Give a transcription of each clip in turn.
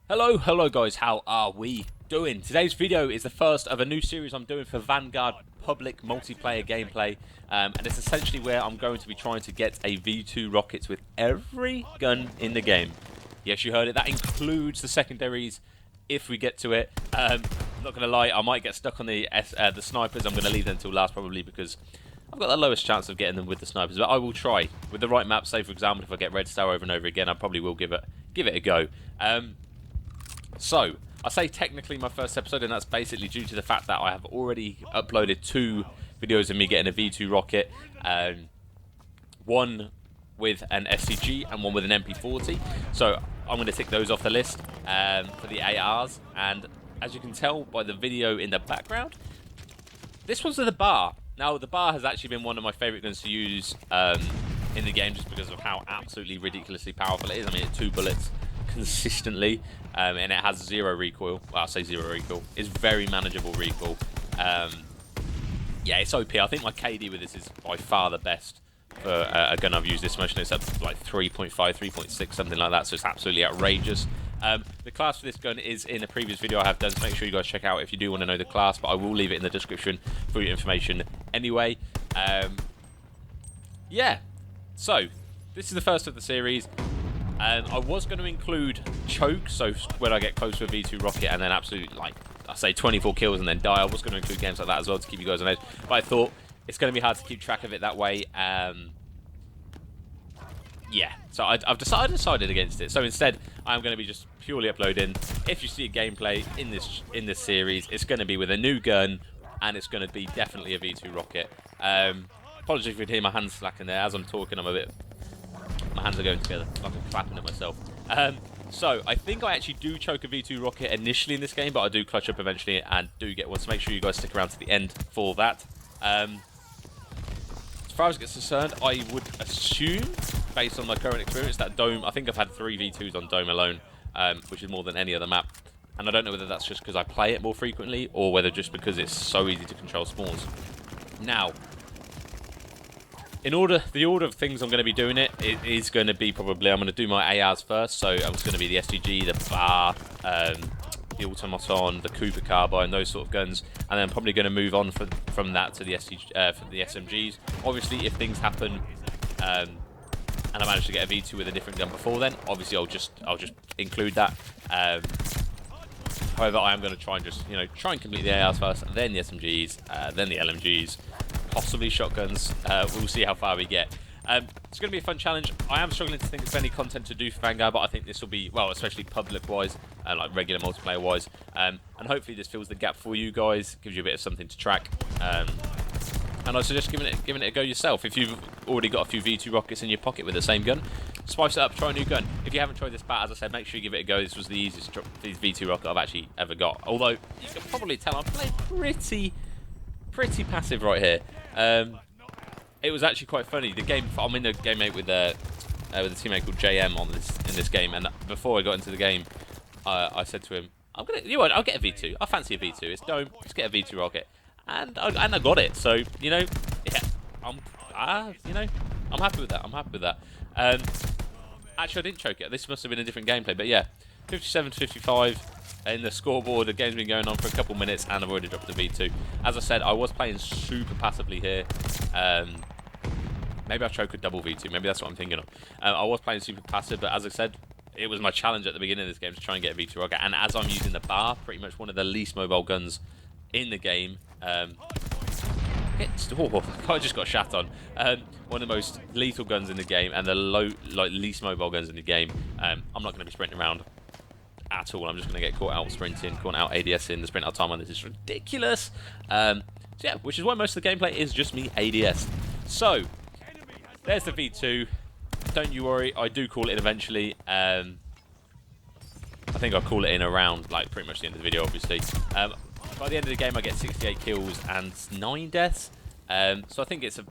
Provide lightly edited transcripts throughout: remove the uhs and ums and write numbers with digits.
Hello guys, how are we doing? Today's video is the first of a new series I'm doing for Vanguard public multiplayer gameplay, and it's essentially where I'm going to be trying to get a V2 rockets with every gun in the game. Yes, you heard it, that includes the secondaries if we get to it. I'm not going to lie, I might get stuck on the snipers. I'm going to leave them until last probably because I've got the lowest chance of getting them with the snipers, but I will try. With the right map, say for example, if I get Red Star over and over again, I probably will give it a go. So, I say technically my first episode, and that's basically due to the fact that I have already uploaded 2 videos of me getting a V2 rocket. One with an SCG and one with an MP40. So, I'm going to tick those off the list for the ARs. And as you can tell by the video in the background, this one's with the bar. Now, the bar has actually been one of my favourite guns to use in the game just because of how absolutely ridiculously powerful it is. I mean, it's 2 bullets consistently, and it has 0 recoil. Well, I'll say 0 recoil. It's very manageable recoil. Yeah, it's OP. I think my KD with this is by far the best for a gun I've used this much. It's up to like 3.5, 3.6, something like that, so it's absolutely outrageous. The class for this gun is in a previous video I have done, so make sure you guys check out if you do want to know the class, but I will leave it in the description for your information anyway. Yeah, so this is the first of the series. I was going to include choke, so when I get close to a V2 rocket and then absolutely, like, I say 24 kills and then die, I was going to include games like that as well to keep you guys on edge, but I thought it's going to be hard to keep track of it that way. Yeah, so I decided against it. So instead, I'm going to be just purely uploading. If you see a gameplay in this series, it's going to be with a new gun, and it's going to be definitely a V2 rocket. Apologies if you hear my hands slacking there. As I'm talking, my hands are going together, like I'm clapping at myself. So, I think I actually do choke a V2 rocket initially in this game, but I do clutch up eventually and do get one, so make sure you guys stick around to the end for that. As far as it's concerned, I would assume, based on my current experience, that Dome, I think I've had 3 V2s on Dome alone, which is more than any other map. And I don't know whether that's just because I play it more frequently, or whether just because it's so easy to control spawns. Now, the order of things I'm going to be doing it is going to be probably, I'm going to do my ARs first, so it's going to be the STG, the bar, the automaton, the Cooper carbine, those sort of guns, and then I'm probably going to move on from that to the for the SMGs. Obviously, if things happen and I manage to get a V2 with a different gun before then, obviously I'll just include that. However, I am going to try and just try and complete the ARs first, then the SMGs, then the LMGs. Possibly shotguns. We'll see how far we get. It's going to be a fun challenge. I am struggling to think of any content to do for Vanguard, but I think this will be, well, especially public-wise, like regular multiplayer-wise. And hopefully this fills the gap for you guys, gives you a bit of something to track. And I suggest giving it a go yourself. If you've already got a few V2 rockets in your pocket with the same gun, spice it up, try a new gun. If you haven't tried this bat, as I said, make sure you give it a go. This was the easiest V2 rocket I've actually ever got. Although, you can probably tell I'm playing pretty passive right here. It was actually quite funny. The game, I'm in a game mate with a teammate called JM in this game, and before I got into the game, I said to him, I'll get a V2. I fancy a V2. It's Dome. Let's get a V2 rocket, and I got it. So yeah, I'm happy with that. I'm happy with that. Actually, I didn't choke it. This must have been a different gameplay, but yeah, 57 to 55. In the scoreboard, the game's been going on for a couple minutes, and I've already dropped a V2. As I said, I was playing super passively here. Maybe I choke a double V2. Maybe that's what I'm thinking of. I was playing super passive, but as I said, it was my challenge at the beginning of this game to try and get a V2 rocket. And as I'm using the bar, pretty much one of the least mobile guns in the game. I just got shat on. One of the most lethal guns in the game, and the least mobile guns in the game. I'm not going to be sprinting around at all. I'm just going to get caught out sprinting, caught out ADS in the sprint out time, and this is ridiculous. So yeah, which is why most of the gameplay is just me ADS. So there's the V2. Don't you worry, I do call it in eventually. I think I'll call it in around like pretty much the end of the video, obviously. By the end of the game, I get 68 kills and 9 deaths. So I think it's a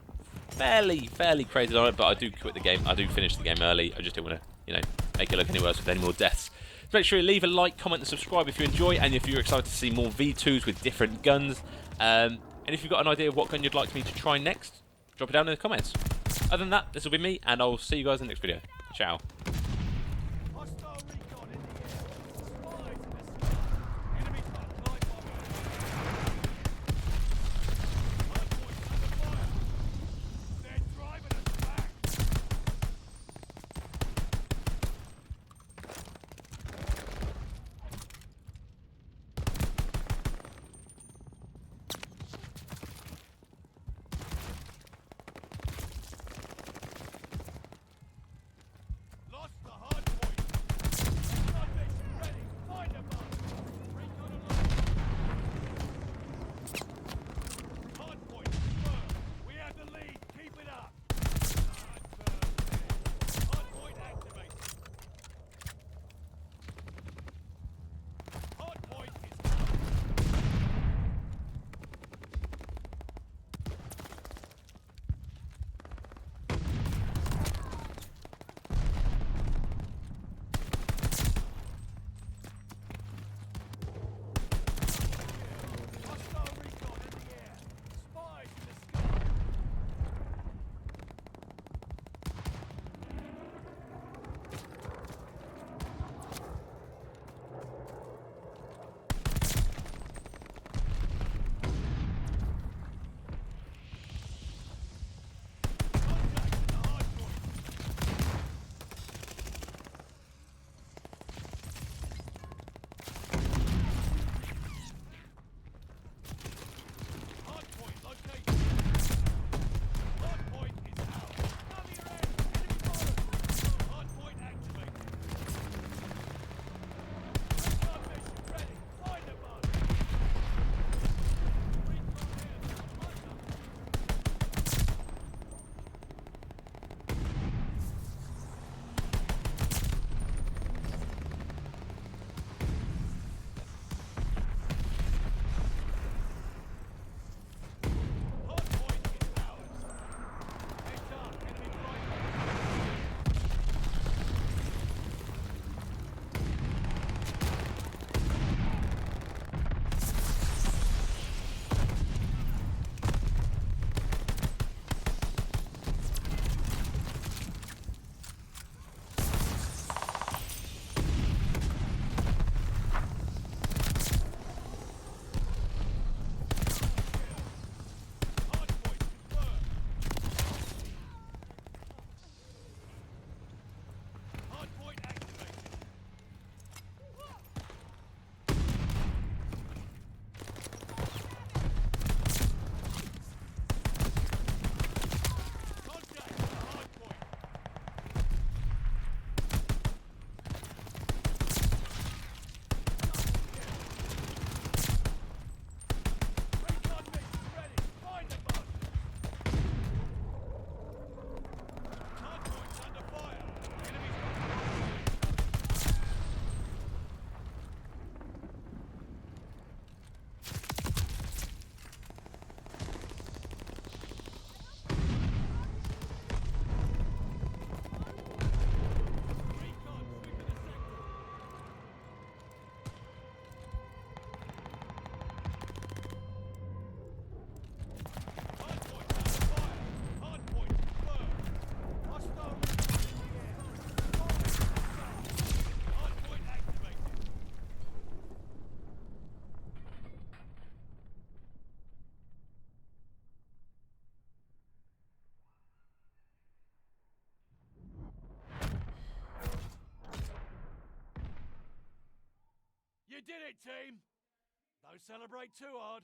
fairly crazy on it, but I do quit the game. I do finish the game early. I just don't want to, make it look any worse with any more deaths. So make sure you leave a like, comment, and subscribe if you enjoy, and if you're excited to see more V2s with different guns. And if you've got an idea of what gun you'd like me to try next, drop it down in the comments. Other than that, this will be me, and I'll see you guys in the next video. Ciao. did it, team! Don't celebrate too hard.